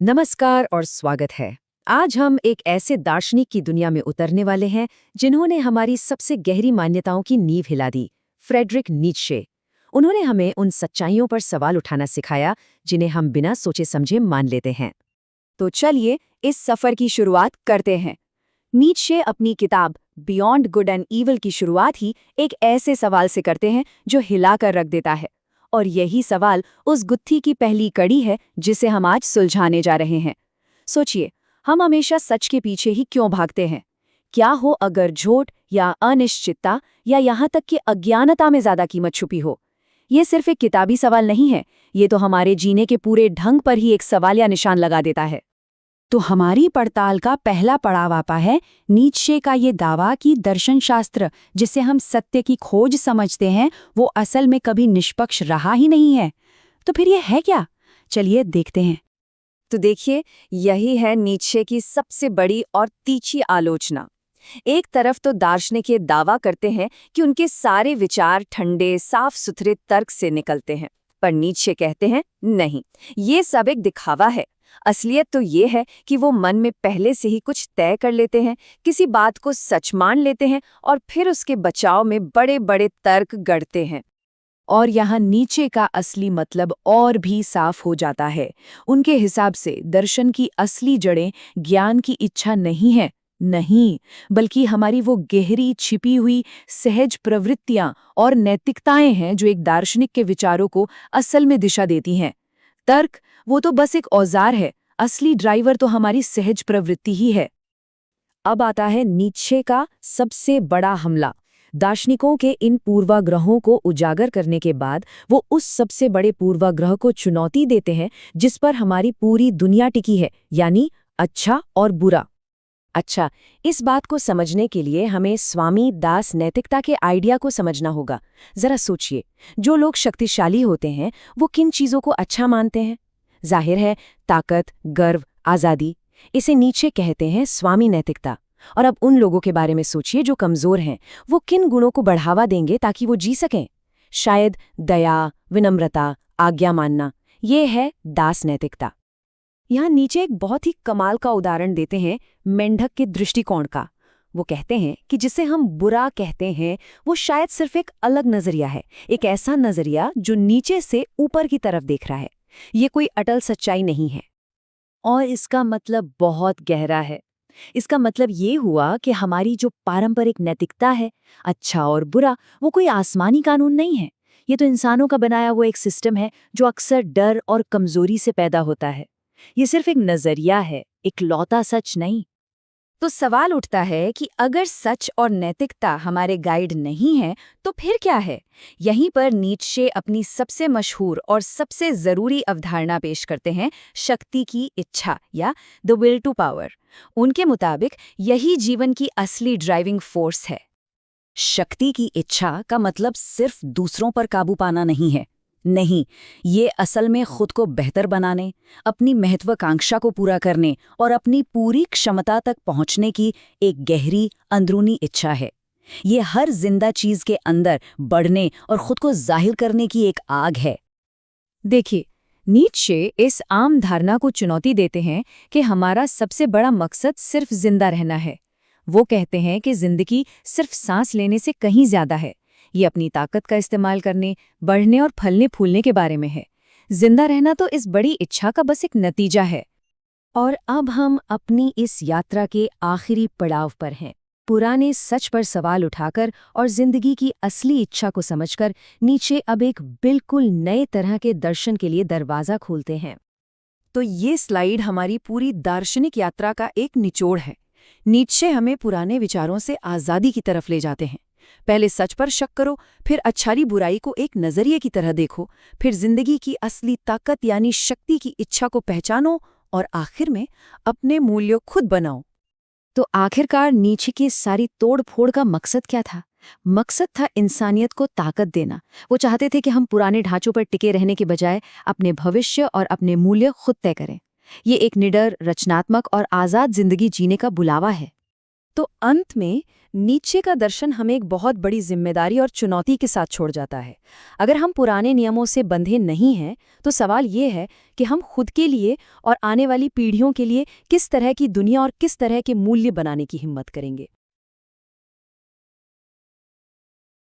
नमस्कार और स्वागत है। आज हम एक ऐसे दार्शनिक की दुनिया में उतरने वाले हैं जिन्होंने हमारी सबसे गहरी मान्यताओं की नींव हिला दी, फ्रेडरिक नीत्शे। उन्होंने हमें उन सच्चाइयों पर सवाल उठाना सिखाया जिन्हें हम बिना सोचे समझे मान लेते हैं। तो चलिए इस सफर की शुरुआत करते हैं। नीत्शे अपनी किताब बियॉन्ड गुड एंड ईवल की शुरुआत ही एक ऐसे सवाल से करते हैं जो हिलाकर रख देता है। और यही सवाल उस गुत्थी की पहली कड़ी है जिसे हम आज सुलझाने जा रहे हैं। सोचिए, हम हमेशा सच के पीछे ही क्यों भागते हैं? क्या हो अगर झूठ या अनिश्चितता या यहाँ तक कि अज्ञानता में ज्यादा कीमत छुपी हो? ये सिर्फ एक किताबी सवाल नहीं है, ये तो हमारे जीने के पूरे ढंग पर ही एक सवाल या निशान लगा देता है। तो हमारी पड़ताल का पहला पड़ाव आता है नीत्शे का ये दावा कि दर्शन शास्त्र, जिसे हम सत्य की खोज समझते हैं, वो असल में कभी निष्पक्ष रहा ही नहीं है। तो फिर ये है क्या? चलिए देखते हैं। तो देखिए, यही है नीत्शे की सबसे बड़ी और तीखी आलोचना। एक तरफ तो दार्शनिक ये दावा करते हैं कि उनके सारे विचार ठंडे साफ सुथरे तर्क से निकलते हैं, पर नीत्शे कहते हैं नहीं, ये सब एक दिखावा है। असलियत तो ये है कि वो मन में पहले से ही कुछ तय कर लेते हैं, किसी बात को सच मान लेते हैं और फिर उसके बचाव में बड़े बड़े तर्क गढ़ते हैं। और यहाँ नीचे का असली मतलब और भी साफ हो जाता है। उनके हिसाब से दर्शन की असली जड़ें ज्ञान की इच्छा नहीं है, नहीं, बल्कि हमारी वो गहरी छिपी हुई सहज प्रवृत्तियां और नैतिकताएं हैं जो एक दार्शनिक के विचारों को असल में दिशा देती हैं। तर्क वो तो बस एक औजार है, असली ड्राइवर तो हमारी सहज प्रवृत्ति ही है। अब आता है नीत्शे का सबसे बड़ा हमला। दार्शनिकों के इन पूर्वाग्रहों को उजागर करने के बाद वो उस सबसे बड़े पूर्वाग्रह को चुनौती देते हैं जिस पर हमारी पूरी दुनिया टिकी है, यानी अच्छा और बुरा। अच्छा, इस बात को समझने के लिए हमें स्वामी दास नैतिकता के आइडिया को समझना होगा। जरा सोचिए, जो लोग शक्तिशाली होते हैं वो किन चीजों को अच्छा मानते हैं? जाहिर है, ताकत, गर्व, आजादी। इसे नीचे कहते हैं स्वामी नैतिकता। और अब उन लोगों के बारे में सोचिए जो कमजोर हैं, वो किन गुणों को बढ़ावा देंगे ताकि वो जी सकें? शायद दया, विनम्रता, आज्ञा मानना। ये है दास नैतिकता। यहाँ नीचे एक बहुत ही कमाल का उदाहरण देते हैं मेंढक के दृष्टिकोण का। वो कहते हैं कि जिसे हम बुरा कहते हैं वो शायद सिर्फ एक अलग नजरिया है, एक ऐसा नजरिया जो नीचे से ऊपर की तरफ देख रहा है। ये कोई अटल सच्चाई नहीं है। और इसका मतलब बहुत गहरा है। इसका मतलब ये हुआ कि हमारी जो पारंपरिक नैतिकता है, अच्छा और बुरा, वो कोई आसमानी कानून नहीं है। ये तो इंसानों का बनाया हुआ एक सिस्टम है जो अक्सर डर और कमजोरी से पैदा होता है। ये सिर्फ एक नजरिया है, एक लौता सच नहीं। तो सवाल उठता है कि अगर सच और नैतिकता हमारे गाइड नहीं है तो फिर क्या है? यहीं पर नीत्शे अपनी सबसे मशहूर और सबसे जरूरी अवधारणा पेश करते हैं, शक्ति की इच्छा या द विल टू पावर। उनके मुताबिक यही जीवन की असली ड्राइविंग फोर्स है। शक्ति की इच्छा का मतलब सिर्फ दूसरों पर काबू पाना नहीं है। नहीं, ये असल में खुद को बेहतर बनाने, अपनी महत्वाकांक्षा को पूरा करने और अपनी पूरी क्षमता तक पहुंचने की एक गहरी अंदरूनी इच्छा है। ये हर जिंदा चीज के अंदर बढ़ने और खुद को जाहिर करने की एक आग है। देखिए, नीत्शे इस आम धारणा को चुनौती देते हैं कि हमारा सबसे बड़ा मकसद सिर्फ जिंदा रहना है। वो कहते हैं कि जिंदगी सिर्फ सांस लेने से कहीं ज्यादा है। ये अपनी ताकत का इस्तेमाल करने, बढ़ने और फलने फूलने के बारे में है। जिंदा रहना तो इस बड़ी इच्छा का बस एक नतीजा है। और अब हम अपनी इस यात्रा के आखिरी पड़ाव पर हैं। पुराने सच पर सवाल उठाकर और जिंदगी की असली इच्छा को समझकर नीत्शे अब एक बिल्कुल नए तरह के दर्शन के लिए दरवाजा खोलते हैं। तो ये स्लाइड हमारी पूरी दार्शनिक यात्रा का एक निचोड़ है। नीत्शे हमें पुराने विचारों से आज़ादी की तरफ ले जाते हैं। पहले सच पर शक करो, फिर अच्छाई बुराई को एक नजरिए की तरह देखो, फिर जिंदगी की असली ताकत यानी शक्ति की इच्छा को पहचानो और आखिर में अपने मूल्य खुद बनाओ। तो आखिरकार नीत्शे की सारी तोड़ फोड़ का मकसद क्या था? मकसद था इंसानियत को ताकत देना। वो चाहते थे कि हम पुराने ढांचों पर टिके रहने के बजाय अपने भविष्य और अपने मूल्य खुद तय करें। ये एक निडर, रचनात्मक और आज़ाद जिंदगी जीने का बुलावा है। तो अंत में नीचे का दर्शन हमें एक बहुत बड़ी जिम्मेदारी और चुनौती के साथ छोड़ जाता है। अगर हम पुराने नियमों से बंधे नहीं हैं, तो सवाल ये है कि हम खुद के लिए और आने वाली पीढ़ियों के लिए किस तरह की दुनिया और किस तरह के मूल्य बनाने की हिम्मत करेंगे।